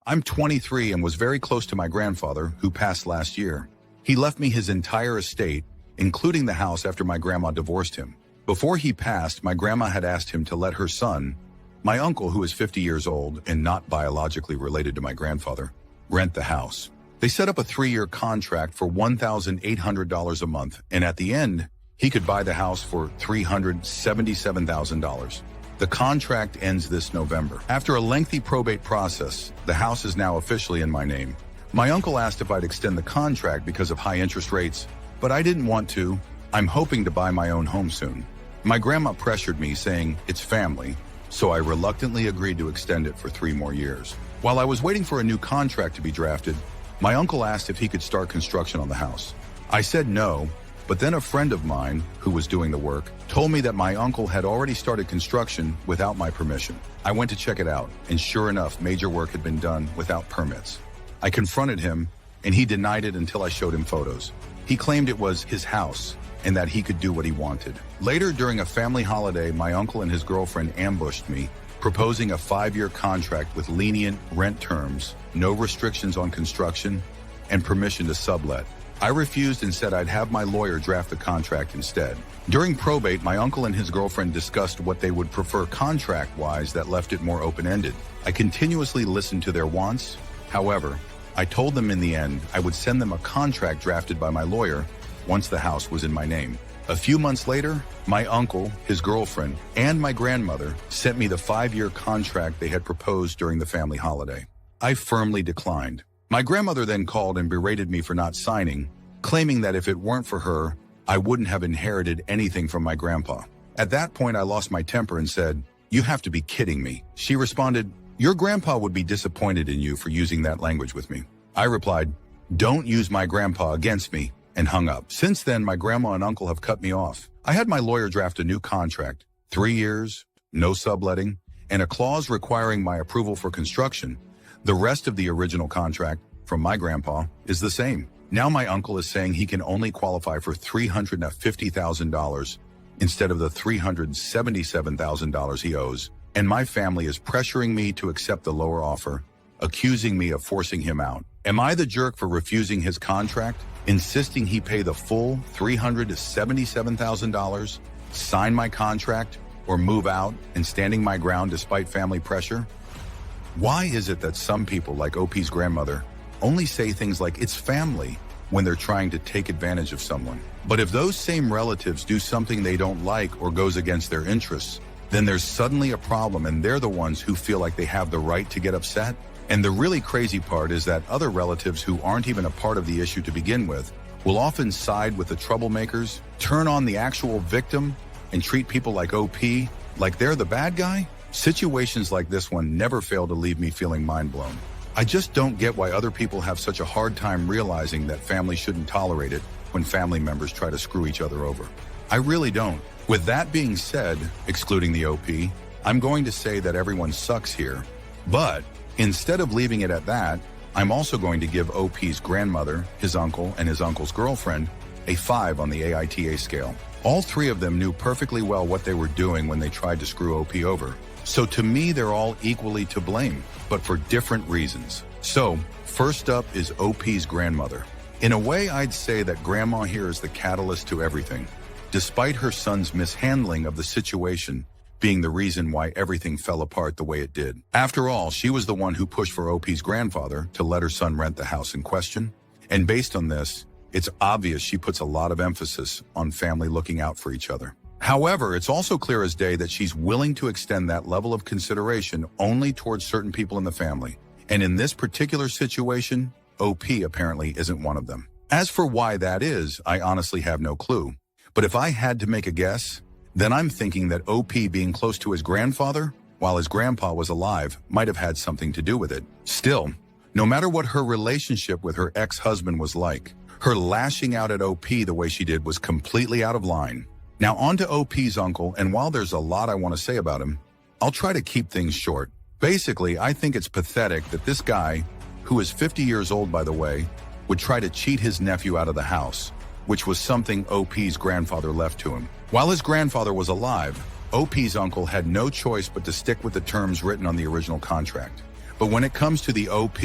I'm 23 and was very close to my grandfather, who passed last year. He left me his entire estate, including the house after my grandma divorced him. Before he passed, my grandma had asked him to let her son, my uncle who is 50 years old and not biologically related to my grandfather, rent the house. They set up a 3-year contract for $1,800 a month, and at the end, he could buy the house for $377,000. The contract ends this November. After a lengthy probate process, the house is now officially in my name. My uncle asked if I'd extend the contract because of high interest rates, but I didn't want to. I'm hoping to buy my own home soon. My grandma pressured me, saying it's family, so I reluctantly agreed to extend it for 3 more years. While I was waiting for a new contract to be drafted, my uncle asked if he could start construction on the house. I said no, but then a friend of mine, who was doing the work, told me that my uncle had already started construction without my permission. I went to check it out, and sure enough, major work had been done without permits. I confronted him, and he denied it until I showed him photos. He claimed it was his house, and that he could do what he wanted. Later, during a family holiday, my uncle and his girlfriend ambushed me, proposing a 5-year contract with lenient rent terms, no restrictions on construction, and permission to sublet. I refused and said I'd have my lawyer draft the contract instead. During probate, my uncle and his girlfriend discussed what they would prefer contract-wise that left it more open-ended. I continuously listened to their wants. However, I told them in the end I would send them a contract drafted by my lawyer once the house was in my name. A few months later, my uncle, his girlfriend, and my grandmother sent me the 5-year contract they had proposed during the family holiday. I firmly declined. My grandmother then called and berated me for not signing, claiming that if it weren't for her, I wouldn't have inherited anything from my grandpa. At that point, I lost my temper and said, "You have to be kidding me." She responded, "Your grandpa would be disappointed in you for using that language with me." I replied, "Don't use my grandpa against me," and hung up. Since then, my grandma and uncle have cut me off. I had my lawyer draft a new contract, 3 years, no subletting, and a clause requiring my approval for construction. The rest of the original contract, from my grandpa, is the same. Now my uncle is saying he can only qualify for $350,000 instead of the $377,000 he owes, and my family is pressuring me to accept the lower offer, accusing me of forcing him out. Am I the jerk for refusing his contract, insisting he pay the full $377,000, sign my contract, or move out and standing my ground despite family pressure? Why is it that some people, like OP's grandmother, only say things like it's family when they're trying to take advantage of someone? But if those same relatives do something they don't like or goes against their interests, then there's suddenly a problem and they're the ones who feel like they have the right to get upset? And the really crazy part is that other relatives who aren't even a part of the issue to begin with will often side with the troublemakers, turn on the actual victim, and treat people like OP like they're the bad guy? Situations like this one never fail to leave me feeling mind-blown. I just don't get why other people have such a hard time realizing that family shouldn't tolerate it when family members try to screw each other over. I really don't. With that being said, excluding the OP, I'm going to say that everyone sucks here. But instead of leaving it at that, I'm also going to give OP's grandmother, his uncle, and his uncle's girlfriend a 5 on the AITA scale. All 3 of them knew perfectly well what they were doing when they tried to screw OP over. So to me, they're all equally to blame, but for different reasons. So, first up is OP's grandmother. In a way, I'd say that grandma here is the catalyst to everything, despite her son's mishandling of the situation being the reason why everything fell apart the way it did. After all, she was the one who pushed for OP's grandfather to let her son rent the house in question. And based on this, it's obvious she puts a lot of emphasis on family looking out for each other. However, it's also clear as day that she's willing to extend that level of consideration only towards certain people in the family. And in this particular situation, OP apparently isn't one of them. As for why that is, I honestly have no clue. But if I had to make a guess, then I'm thinking that OP being close to his grandfather, while his grandpa was alive, might have had something to do with it. Still, no matter what her relationship with her ex-husband was like, her lashing out at OP the way she did was completely out of line. Now on to OP's uncle, and while there's a lot I want to say about him, I'll try to keep things short. Basically, I think it's pathetic that this guy, who is 50 years old by the way, would try to cheat his nephew out of the house, which was something OP's grandfather left to him. While his grandfather was alive, OP's uncle had no choice but to stick with the terms written on the original contract. But when it comes to the OP,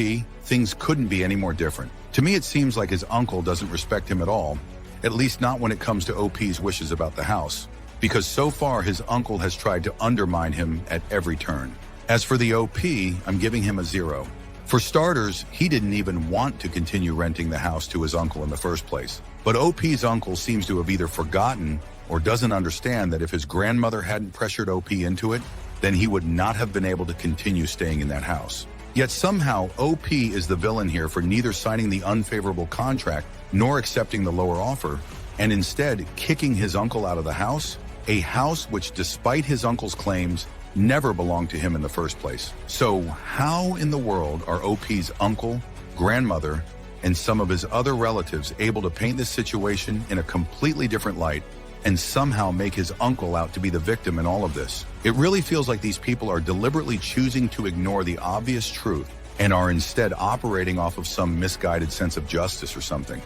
things couldn't be any more different. To me, it seems like his uncle doesn't respect him at all, at least not when it comes to OP's wishes about the house, because so far his uncle has tried to undermine him at every turn. As for the OP, I'm giving him a 0. For starters, he didn't even want to continue renting the house to his uncle in the first place. But OP's uncle seems to have either forgotten or doesn't understand that if his grandmother hadn't pressured OP into it, then he would not have been able to continue staying in that house. Yet somehow, OP is the villain here for neither signing the unfavorable contract nor accepting the lower offer, and instead kicking his uncle out of the house, a house which, despite his uncle's claims, never belonged to him in the first place. So how in the world are OP's uncle, grandmother, and some of his other relatives able to paint this situation in a completely different light and somehow make his uncle out to be the victim in all of this? It really feels like these people are deliberately choosing to ignore the obvious truth and are instead operating off of some misguided sense of justice or something.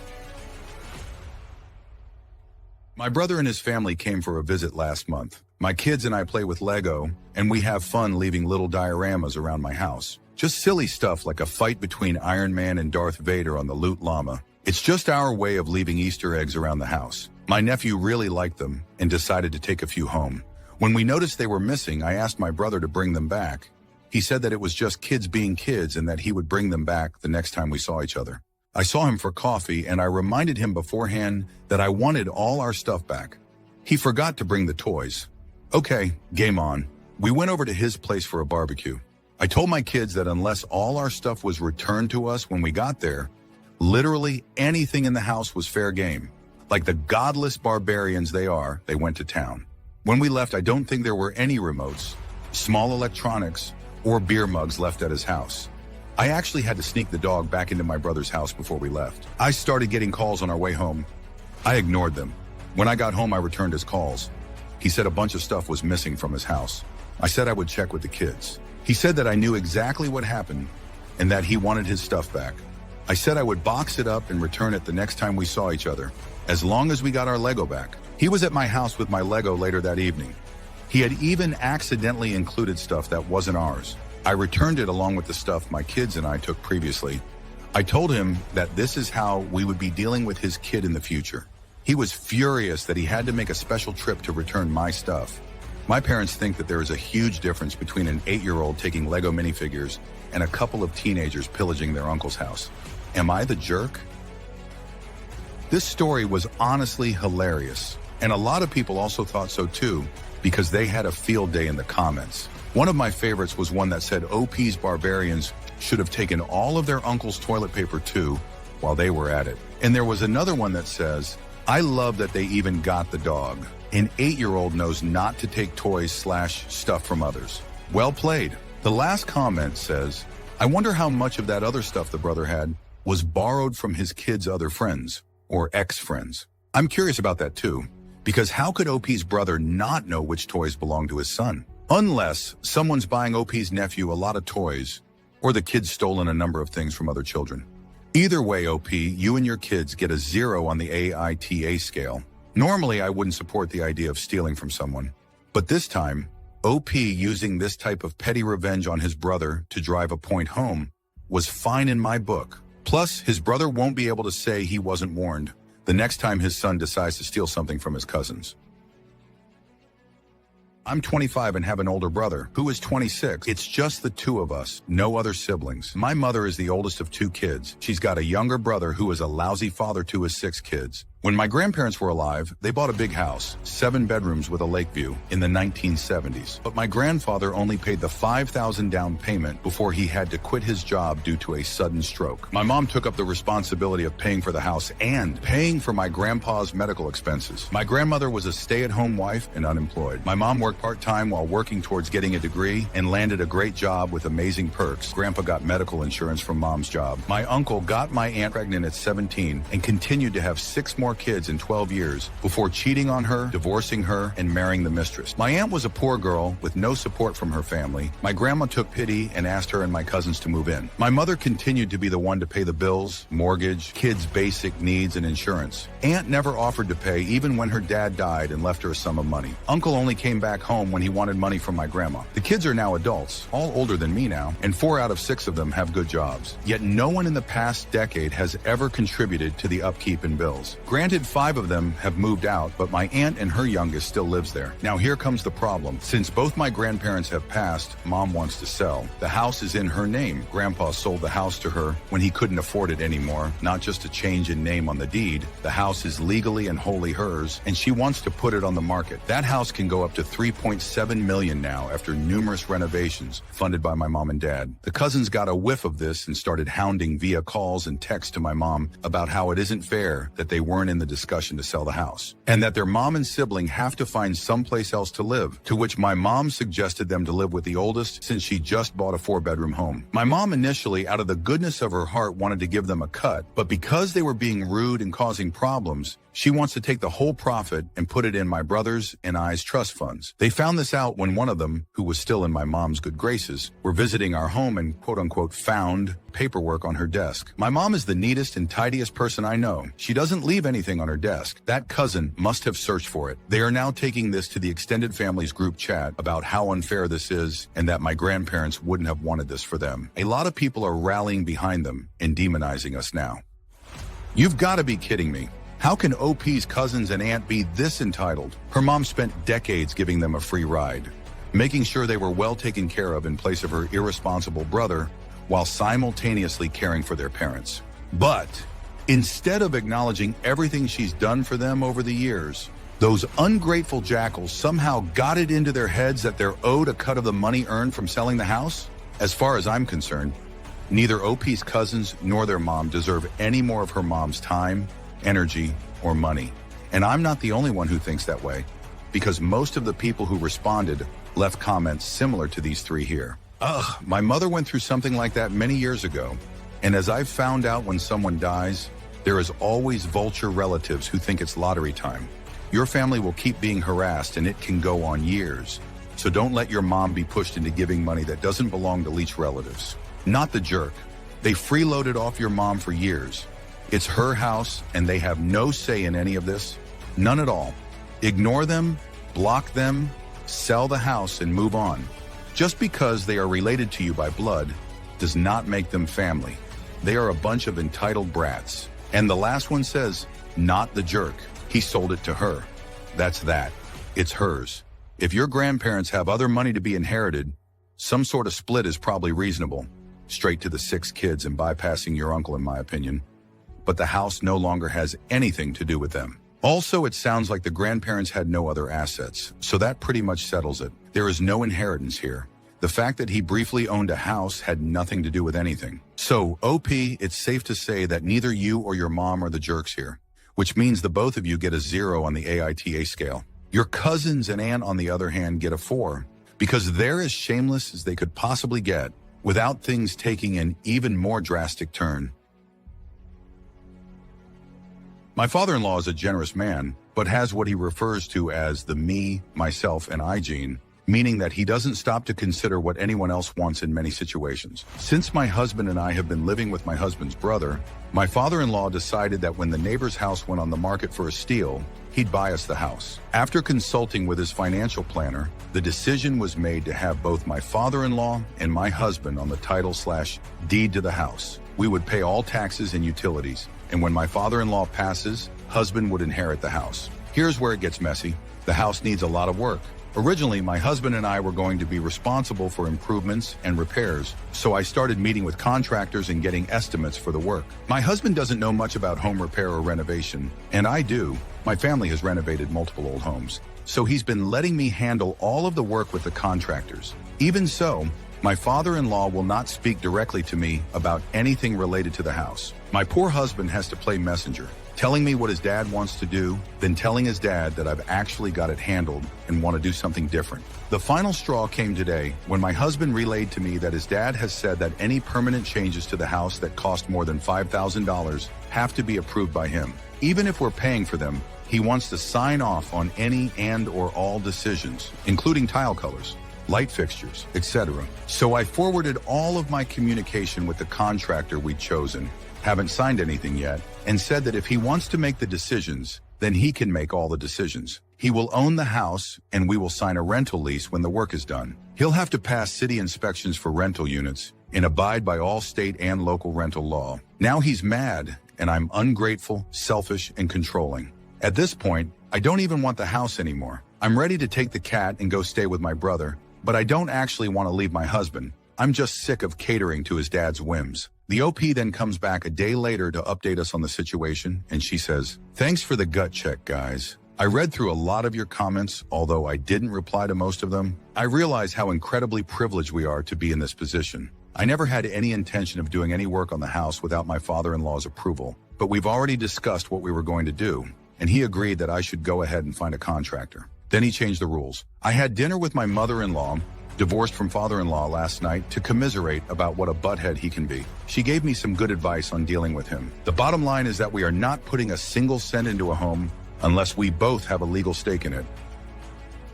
My brother and his family came for a visit last month. My kids and I play with Lego, and we have fun leaving little dioramas around my house. Just silly stuff like a fight between Iron Man and Darth Vader on the Loot Llama. It's just our way of leaving Easter eggs around the house. My nephew really liked them and decided to take a few home. When we noticed they were missing, I asked my brother to bring them back. He said that it was just kids being kids and that he would bring them back the next time we saw each other. I saw him for coffee and I reminded him beforehand that I wanted all our stuff back. He forgot to bring the toys. Okay, game on. We went over to his place for a barbecue. I told my kids that unless all our stuff was returned to us when we got there, literally anything in the house was fair game. Like the godless barbarians they are, they went to town. When we left, I don't think there were any remotes, small electronics, or beer mugs left at his house. I actually had to sneak the dog back into my brother's house before we left. I started getting calls on our way home. I ignored them. When I got home, I returned his calls. He said a bunch of stuff was missing from his house. I said I would check with the kids. He said that I knew exactly what happened and that he wanted his stuff back. I said I would box it up and return it the next time we saw each other, as long as we got our Lego back. He was at my house with my Lego later that evening. He had even accidentally included stuff that wasn't ours. I returned it along with the stuff my kids and I took previously. I told him that this is how we would be dealing with his kid in the future. He was furious that he had to make a special trip to return my stuff. My parents think that there is a huge difference between an 8-year-old taking Lego minifigures and a couple of teenagers pillaging their uncle's house. Am I the jerk? This story was honestly hilarious, and a lot of people also thought so too, because they had a field day in the comments. One of my favorites was one that said OP's barbarians should have taken all of their uncle's toilet paper too while they were at it. And there was another one that says, I love that they even got the dog. An 8-year-old knows not to take toys/stuff from others. Well played. The last comment says, I wonder how much of that other stuff the brother had was borrowed from his kids' other friends or ex-friends. I'm curious about that too, because how could OP's brother not know which toys belong to his son? Unless someone's buying OP's nephew a lot of toys, or the kid's stolen a number of things from other children. Either way, OP, you and your kids get a 0 on the AITA scale. Normally, I wouldn't support the idea of stealing from someone. But this time, OP using this type of petty revenge on his brother to drive a point home was fine in my book. Plus, his brother won't be able to say he wasn't warned the next time his son decides to steal something from his cousins. I'm 25 and have an older brother who is 26. It's just the two of us, no other siblings. My mother is the oldest of 2 kids. She's got a younger brother who is a lousy father to his 6 kids. When my grandparents were alive, they bought a big house, 7 bedrooms with a lake view, in the 1970s. But my grandfather only paid the $5,000 down payment before he had to quit his job due to a sudden stroke. My mom took up the responsibility of paying for the house and paying for my grandpa's medical expenses. My grandmother was a stay-at-home wife and unemployed. My mom worked part-time while working towards getting a degree and landed a great job with amazing perks. Grandpa got medical insurance from mom's job. My uncle got my aunt pregnant at 17 and continued to have 6 more more kids in 12 years before cheating on her, divorcing her, and marrying the mistress. My aunt was a poor girl with no support from her family. My grandma took pity and asked her and my cousins to move in. My mother continued to be the one to pay the bills, mortgage, kids' basic needs, and insurance. Aunt never offered to pay even when her dad died and left her a sum of money. Uncle only came back home when he wanted money from my grandma. The kids are now adults, all older than me now, and 4 out of 6 of them have good jobs. Yet no one in the past decade has ever contributed to the upkeep and bills. Granted, 5 of them have moved out, but my aunt and her youngest still lives there. Now here comes the problem. Since both my grandparents have passed, Mom wants to sell. The house is in her name. Grandpa sold the house to her when he couldn't afford it anymore, not just a change in name on the deed. The house is legally and wholly hers, and she wants to put it on the market. That house can go up to $3.7 million now after numerous renovations funded by my mom and dad. The cousins got a whiff of this and started hounding via calls and texts to my mom about how it isn't fair that they weren't in the discussion to sell the house, and that their mom and sibling have to find someplace else to live, to which my mom suggested them to live with the oldest since she just bought a 4-bedroom home. My mom initially, out of the goodness of her heart, wanted to give them a cut, but because they were being rude and causing problems, she wants to take the whole profit and put it in my brother's and I's trust funds. They found this out when one of them, who was still in my mom's good graces, were visiting our home and quote-unquote found paperwork on her desk. My mom is the neatest and tidiest person I know. She doesn't leave anything on her desk. That cousin must have searched for it. They are now taking this to the extended family's group chat about how unfair this is and that my grandparents wouldn't have wanted this for them. A lot of people are rallying behind them and demonizing us now. You've got to be kidding me. How can OP's cousins and aunt be this entitled? Her mom spent decades giving them a free ride, making sure they were well taken care of in place of her irresponsible brother, while simultaneously caring for their parents. But instead of acknowledging everything she's done for them over the years, those ungrateful jackals somehow got it into their heads that they're owed a cut of the money earned from selling the house? As far as I'm concerned, neither OP's cousins nor their mom deserve any more of her mom's time, energy, or money. And I'm not the only one who thinks that way, because most of the people who responded left comments similar to these 3 here. Ugh, my mother went through something like that many years ago, and as I've found out, when someone dies, there is always vulture relatives who think it's lottery time. Your family will keep being harassed, and it can go on years. So don't let your mom be pushed into giving money that doesn't belong to leech relatives. Not the jerk. They freeloaded off your mom for years. It's her house, and they have no say in any of this. None at all. Ignore them, block them, sell the house, and move on. Just because they are related to you by blood does not make them family. They are a bunch of entitled brats. And the last one says, not the jerk. He sold it to her. That's that. It's hers. If your grandparents have other money to be inherited, some sort of split is probably reasonable. Straight to the 6 kids and bypassing your uncle, in my opinion. But the house no longer has anything to do with them. Also, it sounds like the grandparents had no other assets, so that pretty much settles it. There is no inheritance here. The fact that he briefly owned a house had nothing to do with anything. So, OP, it's safe to say that neither you or your mom are the jerks here, which means the both of you get a 0 on the AITA scale. Your cousins and aunt, on the other hand, get a 4, because they're as shameless as they could possibly get without things taking an even more drastic turn. My father-in-law is a generous man, but has what he refers to as the me, myself, and I gene, meaning that he doesn't stop to consider what anyone else wants in many situations. Since my husband and I have been living with my husband's brother, my father-in-law decided that when the neighbor's house went on the market for a steal, he'd buy us the house. After consulting with his financial planner, the decision was made to have both my father-in-law and my husband on the title/deed to the house. We would pay all taxes and utilities, and when my father-in-law passes, husband would inherit the house. Here's where it gets messy. The house needs a lot of work. Originally, my husband and I were going to be responsible for improvements and repairs, so I started meeting with contractors and getting estimates for the work. My husband doesn't know much about home repair or renovation, and I do. My family has renovated multiple old homes, so he's been letting me handle all of the work with the contractors. Even so, my father-in-law will not speak directly to me about anything related to the house. My poor husband has to play messenger. telling me what his dad wants to do, then telling his dad that I've actually got it handled and want to do something different. The final straw came today when my husband relayed to me that his dad has said that any permanent changes to the house that cost more than $5,000 have to be approved by him. Even if we're paying for them, he wants to sign off on any and or all decisions, including tile colors, light fixtures, etc. So I forwarded all of my communication with the contractor we'd chosen, haven't signed anything yet, and said that if he wants to make the decisions, then he can make all the decisions. He will own the house, and we will sign a rental lease when the work is done. He'll have to pass city inspections for rental units and abide by all state and local rental law. Now he's mad, and I'm ungrateful, selfish, and controlling. At this point, I don't even want the house anymore. I'm ready to take the cat and go stay with my brother, but I don't actually want to leave my husband. I'm just sick of catering to his dad's whims. The OP then comes back a day later to update us on the situation, and she says, "Thanks for the gut check, guys. I read through a lot of your comments, although I didn't reply to most of them. I realize how incredibly privileged we are to be in this position. I never had any intention of doing any work on the house without my father-in-law's approval, but we've already discussed what we were going to do, and he agreed that I should go ahead and find a contractor. Then he changed the rules. I had dinner with my mother-in-law, divorced from father-in-law, last night to commiserate about what a butthead he can be. She gave me some good advice on dealing with him. The bottom line is that we are not putting a single cent into a home unless we both have a legal stake in it.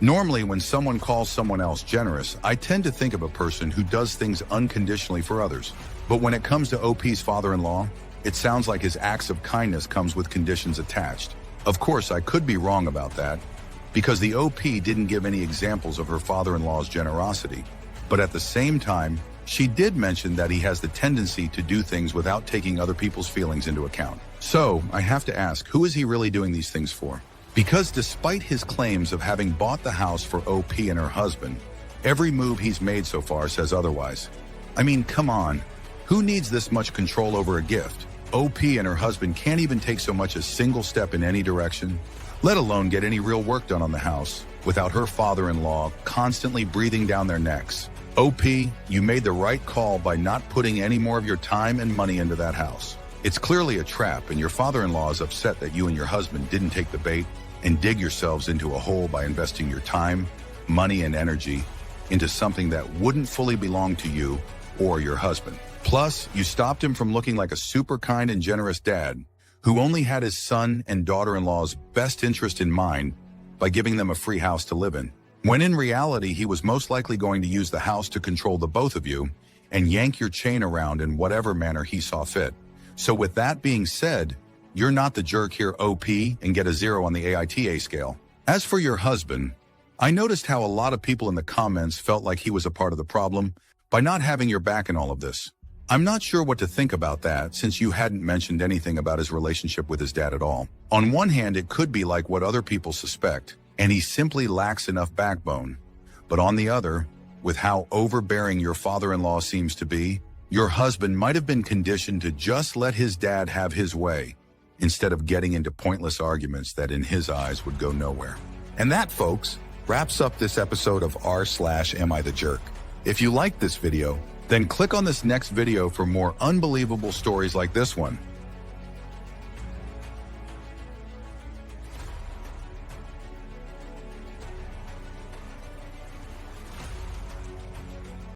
Normally, when someone calls someone else generous, I tend to think of a person who does things unconditionally for others. But when it comes to OP's father-in-law, it sounds like his acts of kindness comes with conditions attached. Of course, I could be wrong about that, because the OP didn't give any examples of her father-in-law's generosity. But at the same time, she did mention that he has the tendency to do things without taking other people's feelings into account. So, I have to ask, who is he really doing these things for? Because despite his claims of having bought the house for OP and her husband, every move he's made so far says otherwise. I mean, come on. Who needs this much control over a gift? OP and her husband can't even take so much as a single step in any direction, let alone get any real work done on the house, without her father-in-law constantly breathing down their necks. OP, you made the right call by not putting any more of your time and money into that house. It's clearly a trap, and your father-in-law is upset that you and your husband didn't take the bait and dig yourselves into a hole by investing your time, money, and energy into something that wouldn't fully belong to you or your husband. Plus, you stopped him from looking like a super kind and generous dad who only had his son and daughter-in-law's best interest in mind by giving them a free house to live in, when in reality he was most likely going to use the house to control the both of you and yank your chain around in whatever manner he saw fit. So with that being said, you're not the jerk here, OP, and get a 0 on the AITA scale. As for your husband, I noticed how a lot of people in the comments felt like he was a part of the problem by not having your back in all of this. I'm not sure what to think about that, since you hadn't mentioned anything about his relationship with his dad at all. On one hand, it could be like what other people suspect, and he simply lacks enough backbone. But on the other, with how overbearing your father-in-law seems to be, your husband might have been conditioned to just let his dad have his way, instead of getting into pointless arguments that in his eyes would go nowhere. And that, folks, wraps up this episode of r/Am I the Jerk. If you liked this video, then click on this next video for more unbelievable stories like this one.